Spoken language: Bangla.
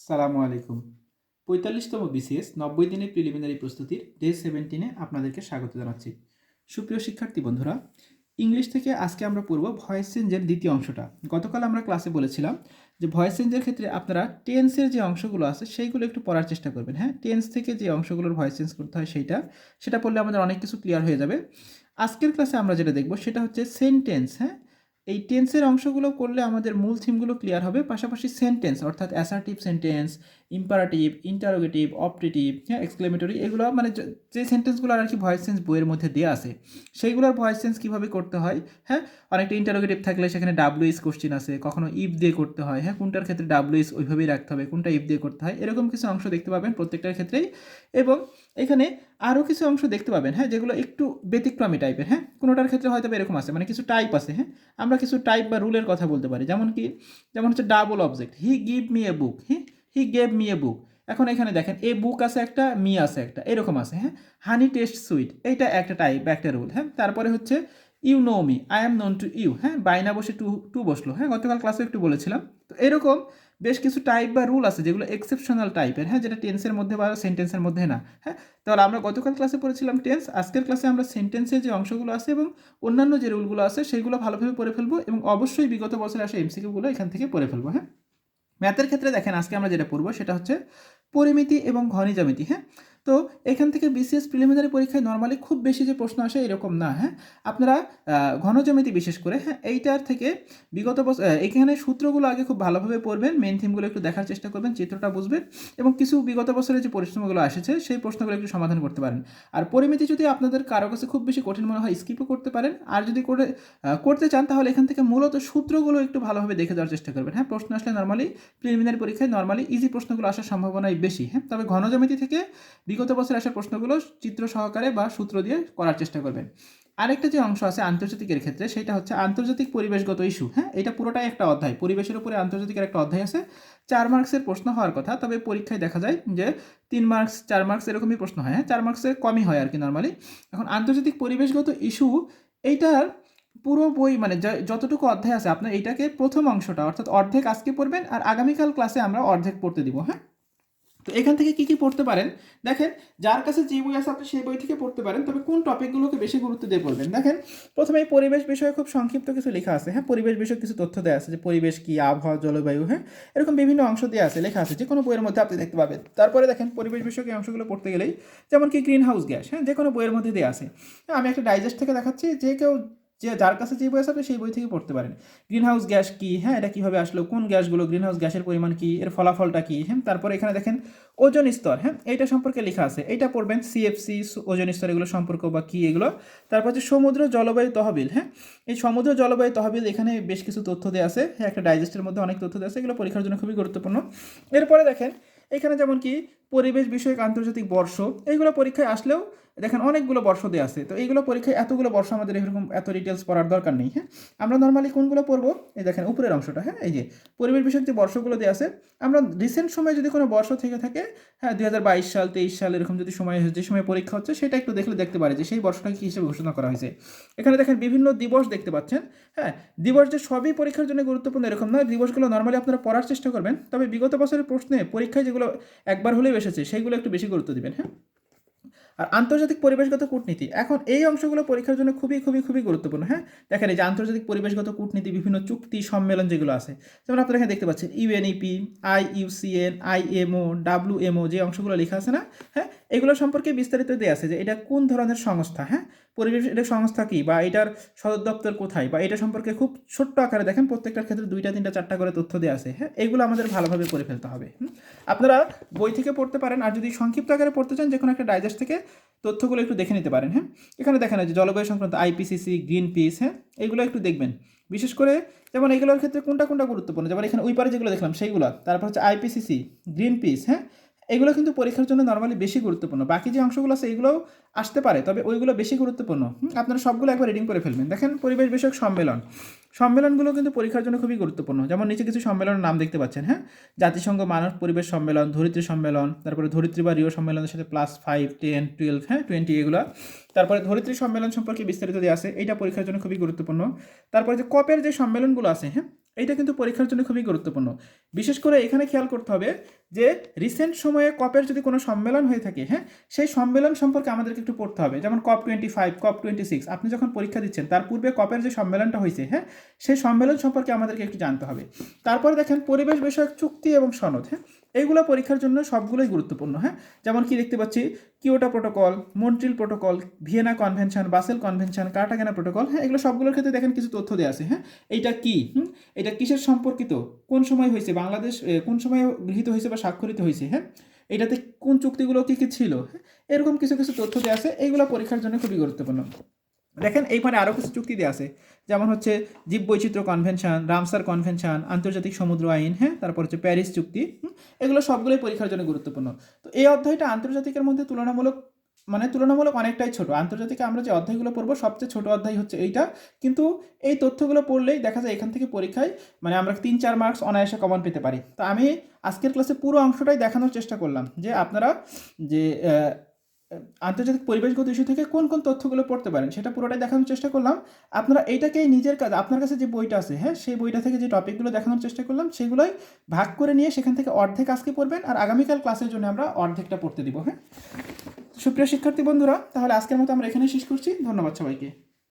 সালামু আলাইকুম। ৪৫তম বিসিএস ৯০ দিনের প্রিলিমিনারি প্রস্তুতির ডে 17-এ আপনাদেরকে স্বাগত জানাচ্ছি। সুপ্রিয় শিক্ষার্থী বন্ধুরা, ইংলিশ থেকে আজকে আমরা পড়ব ভয়েস চেঞ্জের দ্বিতীয় অংশটা। গতকাল আমরা ক্লাসে বলেছিলাম যে ভয়েস চেঞ্জের ক্ষেত্রে আপনারা টেন্সের যে অংশগুলো আছে সেইগুলো একটু পড়ার চেষ্টা করবেন। হ্যাঁ, টেন্স থেকে যে অংশগুলোর ভয়েস চেঞ্জ করতে হয় সেটা পড়লে আমাদের অনেক কিছু ক্লিয়ার হয়ে যাবে। আজকের ক্লাসে আমরা যেটা দেখব সেটা হচ্ছে সেন্টেন্স। হ্যাঁ, এই টেন্সের অংশগুলো করলে আমাদের মূল থিমগুলো ক্লিয়ার হবে, পাশাপাশি সেন্টেন্স অর্থাৎ assertive sentence, imperative, interrogative, optative, হ্যাঁ, এক্সক্লেমেটরি, এগুলো মানে যে সেন্টেন্সগুলো আর কি ভয়েস চেঞ্জ বইয়ের মধ্যে দেওয়া আছে সেইগুলোর ভয়েস চেঞ্জ কীভাবে করতে হয়। হ্যাঁ, অনেকটা ইন্টারোগেটিভ থাকলে সেখানে ডাব্লিউএস কোশ্চেন আছে, কখনো ইফ দিয়ে করতে হয়। হ্যাঁ, কোনটার ক্ষেত্রে ডাব্লিউএস ওইভাবেই রাখতে হবে, কোনটা ইফ দিয়ে করতে হয়, এরকম কিছু অংশ দেখতে পাবেন প্রত্যেকটার ক্ষেত্রেই। এবং এখানে আরও কিছু অংশ দেখতে পাবেন, হ্যাঁ, যেগুলো একটু ব্যতিক্রমী টাইপের। হ্যাঁ, কোনোটার ক্ষেত্রে হয়তো এরকম আছে, মানে কিছু টাইপ আছে। হ্যাঁ, আমরা কিছু টাইপ বা রুলের কথা বলতে পারি, যেমন হচ্ছে double object, he give me a book, he gave me a book. এখন এখানে দেখেন এ বুক আছে একটা, মি আছে একটা, এরকম আছে। হ্যাঁ, হানি টেস্ট সুইট, এইটা একটা টাইপ বা একটা রুল। হ্যাঁ, তারপরে হচ্ছে you know me, I am known to you. হ্যাঁ, বাইনা বসে টু টু বসলো। হ্যাঁ, গতকাল ক্লাসে একটু বলেছিলাম। তো এরকম বেশ কিছু টাইপ বা রুল আছে যেগুলো এক্সেপশনাল টাইপের। হ্যাঁ, যেটা টেন্সের মধ্যে বা সেন্টেন্সের মধ্যে না। হ্যাঁ, তাহলে আমরা গতকাল ক্লাসে পড়েছিলাম টেন্স, আজকের ক্লাসে আমরা সেন্টেন্সের যে অংশগুলো আছে এবং অন্যান্য যে রুলগুলো আছে সেইগুলো ভালোভাবে পড়ে ফেলবো এবং অবশ্যই বিগত বছরে আসা এমসিকিউগুলো এখান থেকে পড়ে ফেলবো। হ্যাঁ, ম্যাথের ক্ষেত্রে দেখেন আজকে আমরা যেটা পড়বো সেটা হচ্ছে পরিমিতি এবং ঘনী জ্যামিতি। হ্যাঁ, তো এখান থেকে বিসিএস প্রিলিমিনারি পরীক্ষায় নর্মালি খুব বেশি যে প্রশ্ন আসে এরকম না। হ্যাঁ, আপনারা ঘনজ্যামিতি বিশেষ করে, হ্যাঁ, এইটার থেকে বিগত বছর এখানে সূত্রগুলো আগে খুব ভালোভাবে পড়বেন, মেন থিমগুলো একটু দেখার চেষ্টা করবেন, চিত্রটা বুঝবেন এবং কিছু বিগত বছরের যে পরিশ্রমগুলো এসেছে সেই প্রশ্নগুলো একটু সমাধান করতে পারেন। আর পরিমিতি যদি আপনাদের কারো কাছে খুব বেশি কঠিন মনে হয় স্কিপও করতে পারেন, আর যদি করতে চান তাহলে এখান থেকে মূলত সূত্রগুলো একটু ভালোভাবে দেখে যাওয়ার চেষ্টা করবেন। হ্যাঁ, প্রশ্ন আসলে নর্মালি প্রিলিমিনারি পরীক্ষায় নর্মালি ইজি প্রশ্নগুলো আসার সম্ভাবনাই বেশি। হ্যাঁ, তবে ঘনজ্যামিতি থেকে বিগত বছর আসার প্রশ্নগুলো চিত্র সহকারে বা সূত্র দিয়ে করার চেষ্টা করবেন। আরেকটা যে অংশ আছে আন্তর্জাতিকের ক্ষেত্রে সেটা হচ্ছে আন্তর্জাতিক পরিবেশগত ইস্যু। হ্যাঁ, এটা পুরোটাই একটা অধ্যায়, পরিবেশের উপরে আন্তর্জাতিকের একটা অধ্যায় আছে। 4 মার্কসের প্রশ্ন হওয়ার কথা, তবে পরীক্ষায় দেখা যায় যে 3 মার্কস 4 মার্কস এরকমই প্রশ্ন হয়। হ্যাঁ, 4 মার্কসের কমই হয় আর কি নর্মালি। এখন আন্তর্জাতিক পরিবেশগত ইস্যু এইটার পুরো বই মানে যতটুকু অধ্যায় আছে আপনার এইটাকে প্রথম অংশটা অর্থাৎ অর্ধেক আজকে পড়বেন আর আগামীকাল ক্লাসে আমরা অর্ধেক পড়তে দিব। হ্যাঁ, তো এখান থেকে কি কি পড়তে পারেন দেখেন, যার কাছে যে বই আছে আপনি সেই বই থেকে পড়তে পারেন, তবে কোন টপিকগুলোকে বেশি গুরুত্ব দিয়ে পড়বেন। দেখেন, প্রথমে এই পরিবেশ বিষয়ে খুব সংক্ষিপ্ত কিছু লেখা আছে। হ্যাঁ, পরিবেশ বিষয়ে কিছু তথ্য দেওয়া আছে যে পরিবেশ কি, আবহাওয়া, জলবায়ু। হ্যাঁ, এরকম বিভিন্ন অংশ দেওয়া আছে, লেখা আছে, যে কোনো বইয়ের মধ্যে আপনি দেখতে পাবেন। তারপরে দেখেন পরিবেশ বিষয়ক এই অংশগুলো পড়তে গেলেই যেমন কি গ্রিন হাউস গ্যাস, হ্যাঁ, যে কোনো বইয়ের মধ্যে দেওয়া আছে। হ্যাঁ, আমি একটা ডাইজেস্ট থেকে দেখাচ্ছি, যার কাছে যে বই আছে আপনি সেই বই থেকে পড়তে পারেন। গ্রিন হাউস গ্যাস কি, হ্যাঁ, এটা কীভাবে আসলো, কোন গ্যাসগুলো, গ্রিন হাউস গ্যাসের পরিমাণ কি, এর ফলাফলটা কি। হ্যাঁ, তারপরে এখানে দেখেন ওজোন স্তর। হ্যাঁ, এইটা সম্পর্কে লেখা আছে, এইটা পড়বেন, সিএফসি, ওজোন স্তর, এগুলো সম্পর্ক বা কী এগুলো। তারপর হচ্ছে সমুদ্র জলবায়ু তহবিল। হ্যাঁ, এই সমুদ্র জলবায়ু তহবিল এখানে বেশ কিছু তথ্য দেওয়া আছে। হ্যাঁ, একটা ডাইজেস্টের মধ্যে অনেক তথ্য দেওয়া আছে, এগুলো পরীক্ষার জন্য খুবই গুরুত্বপূর্ণ। এরপরে দেখেন এখানে যেমন কি পরিবেশ বিষয়ক আন্তর্জাতিক বর্ষ, এইগুলো পরীক্ষায় আসলেও দেখেন অনেকগুলো বর্ষ দেওয়া আছে। তো এইগুলো পরীক্ষায় এতগুলো বর্ষ আমাদের এরকম এত ডিটেলস পড়ার দরকার নেই। হ্যাঁ, আমরা নর্মালি কোনগুলো পড়বো, এই দেখেন উপরের অংশটা। হ্যাঁ, এই যে পরিবেশ বিষয়ক যে বর্ষগুলো দেওয়া আছে, আমরা রিসেন্ট সময় যদি কোনো বর্ষ থেকে থাকে, হ্যাঁ, 2022 সাল, 23 সাল, এরকম যদি সময় যে সময় পরীক্ষা হচ্ছে সেটা একটু দেখতে পারে যে সেই বর্ষটাকে কী হিসেবে ঘোষণা করা হয়েছে। এখানে দেখেন বিভিন্ন দিবস দেখতে পাচ্ছেন। হ্যাঁ, দিবস যে সবই পরীক্ষার জন্য গুরুত্বপূর্ণ এরকম নয়, দিবসগুলো নর্মালি আপনারা পড়ার চেষ্টা করবেন, তবে বিগত বছরের প্রশ্নে পরীক্ষায় যেগুলো একবার হলেও এসেছে সেইগুলো একটু বেশি গুরুত্ব দিবেন। হ্যাঁ, আর আন্তর্জাতিক পরিবেশগত কূটনীতি, এখন এই অংশগুলো পরীক্ষার জন্য খুবই খুবই খুবই গুরুত্বপূর্ণ। হ্যাঁ, দেখেন এই যে আন্তর্জাতিক পরিবেশগত কূটনীতি, বিভিন্ন চুক্তি সম্মেলন যেগুলো আছে, যেমন আপনারা এখানে দেখতে পাচ্ছেন ইউএনইপি, আইইউসিএন, আইএমও, ডাব্লিউএমও, যে অংশগুলো লেখা আছে না, হ্যাঁ, এগুলো সম্পর্কে বিস্তারিত দেওয়া আছে যে এটা কোন ধরনের সংস্থা। হ্যাঁ, পরিবেশ এটা সংস্থা কি বা এটার সদর দপ্তর কোথায় বা এটা সম্পর্কে খুব ছোট্ট আকারে দেখেন প্রত্যেকটার ক্ষেত্রে 2টা 3টা 4টা করে তথ্য দেওয়া আছে। হ্যাঁ, এগুলো আমাদের ভালোভাবে পড়ে ফেলতে হবে। আপনারা বই থেকে পড়তে পারেন, আর যদি সংক্ষিপ্ত আকারে পড়তে চান যে কোনো একটা ডাইজেস্ট থেকে তথ্যগুলো একটু দেখে নিতে পারেন। হ্যাঁ, এখানে দেখেন যে জলবায়ু সংক্রান্ত আইপিসিসি, গ্রিন পিস, হ্যাঁ, এগুলো একটু দেখবেন, বিশেষ করে যেমন এগুলোর ক্ষেত্রে কোনটা কোনটা গুরুত্বপূর্ণ, যেমন এখানে ওই পারে যেগুলো দেখলাম সেইগুলো, তারপর হচ্ছে আইপিসিসি, গ্রিন পিস। হ্যাঁ, এগুলো কিন্তু পরীক্ষার জন্য নর্মালি বেশি গুরুত্বপূর্ণ, বাকি যে অংশগুলো আছে এগুলোও আসতে পারে, তবে ওইগুলো বেশি গুরুত্বপূর্ণ। আপনারা সবগুলো একবার রিডিং করে ফেলবেন। দেখেন পরিবেশ বিষয়ক সম্মেলনগুলো কিন্তু পরীক্ষার জন্য খুবই গুরুত্বপূর্ণ, যেমন নিচে কিছু সম্মেলনের নাম দেখতে পাচ্ছেন। হ্যাঁ, জাতিসংঘ মানব পরিবেশ সম্মেলন, ধরিত্রী সম্মেলন, তারপরে ধরিত্রী বা রিও সম্মেলনের সাথে +5, 10, 12, হ্যাঁ, 20 এগুলো। তারপরে ধরিত্রী সম্মেলন সম্পর্কে বিস্তারিত দেওয়া আছে, এইটা পরীক্ষার জন্য খুবই গুরুত্বপূর্ণ। তারপরে যে কপের যে সম্মেলনগুলো আছে, হ্যাঁ, এইটা কিন্তু পরীক্ষার জন্য খুবই গুরুত্বপূর্ণ। বিশেষ করে এখানে খেয়াল করতে হবে যে রিসেন্ট সময়ে কপের যদি কোনো সম্মেলন হয়ে থাকে, হ্যাঁ, সেই সম্মেলন সম্পর্কে আমাদেরকে একটু পড়তে হবে। যেমন COP25, COP26 আপনি যখন পরীক্ষা দিচ্ছেন তার পূর্বে কপের যে সম্মেলনটা হয়েছে, হ্যাঁ, সেই সম্মেলন সম্পর্কে আমাদেরকে একটু জানতে হবে। তারপরে দেখেন পরিবেশ বিষয়ক চুক্তি এবং সনদ, হ্যাঁ, এইগুলো পরীক্ষার জন্য সবগুলোই গুরুত্বপূর্ণ। হ্যাঁ, যেমন কি দেখতে পাচ্ছি, Kyoto Protocol, Montreal Protocol, Vienna Convention, Basel Convention, Cartagena Protocol, হ্যাঁ, এগুলো সবগুলোর ক্ষেত্রে দেখেন কিছু তথ্য দেওয়া আছে। হ্যাঁ, এইটা কি, এটা কিসের সম্পর্কিত, কোন সময় হয়েছে, বাংলাদেশ কোন সময় গৃহীত হয়েছে বা স্বাক্ষরিত হয়েছে, হ্যাঁ, এটাতে কোন চুক্তিগুলো কী কী ছিল, হ্যাঁ, এরকম কিছু কিছু তথ্য দেওয়া আছে। এইগুলো পরীক্ষার জন্য খুবই গুরুত্বপূর্ণ। দেখেন এইখানে আরও কিছু চুক্তি দেওয়া আছে, যেমন হচ্ছে জীববৈচিত্র্য কনভেনশন, রামসার কনভেনশন, আন্তর্জাতিক সমুদ্র আইন, হ্যাঁ, তারপর হচ্ছে প্যারিস চুক্তি, এগুলো সবগুলোই পরীক্ষার জন্য গুরুত্বপূর্ণ। তো এই অধ্যায়টা আন্তর্জাতিকের মধ্যে তুলনামূলক অনেকটাই ছোট। আন্তর্জাতিকে আমরা যে অধ্যায়গুলো পড়বো সবচেয়ে ছোট অধ্যায় হচ্ছে এইটা, কিন্তু এই তথ্যগুলো পড়লেই দেখা যায় এখান থেকে পরীক্ষায় আমরা 3-4 মার্কস অনায়াসে কমন পেতে পারি। তো আমি আজকের ক্লাসে পুরো অংশটাই দেখানোর চেষ্টা করলাম যে আপনারা যে আন্তর্জাতিক পরিবেশগত ইস্যু থেকে কোন কোন তথ্যগুলো পড়তে পারেন সেটা পুরোটাই দেখানোর চেষ্টা করলাম। আপনারা এইটাকেই নিজের কাজ, আপনার কাছে যে বইটা আছে, হ্যাঁ, সেই বইটা থেকে যে টপিকগুলো দেখানোর চেষ্টা করলাম সেগুলোই ভাগ করে নিয়ে সেখান থেকে অর্ধেক আজকে পড়বেন, আর আগামীকাল ক্লাসের জন্য আমরা অর্ধেকটা পড়তে দিব। হ্যাঁ, সুপ্রিয় শিক্ষার্থী বন্ধুরা, তাহলে আজকের মতো আমরা এখানেই শেষ করছি। ধন্যবাদ সবাইকে।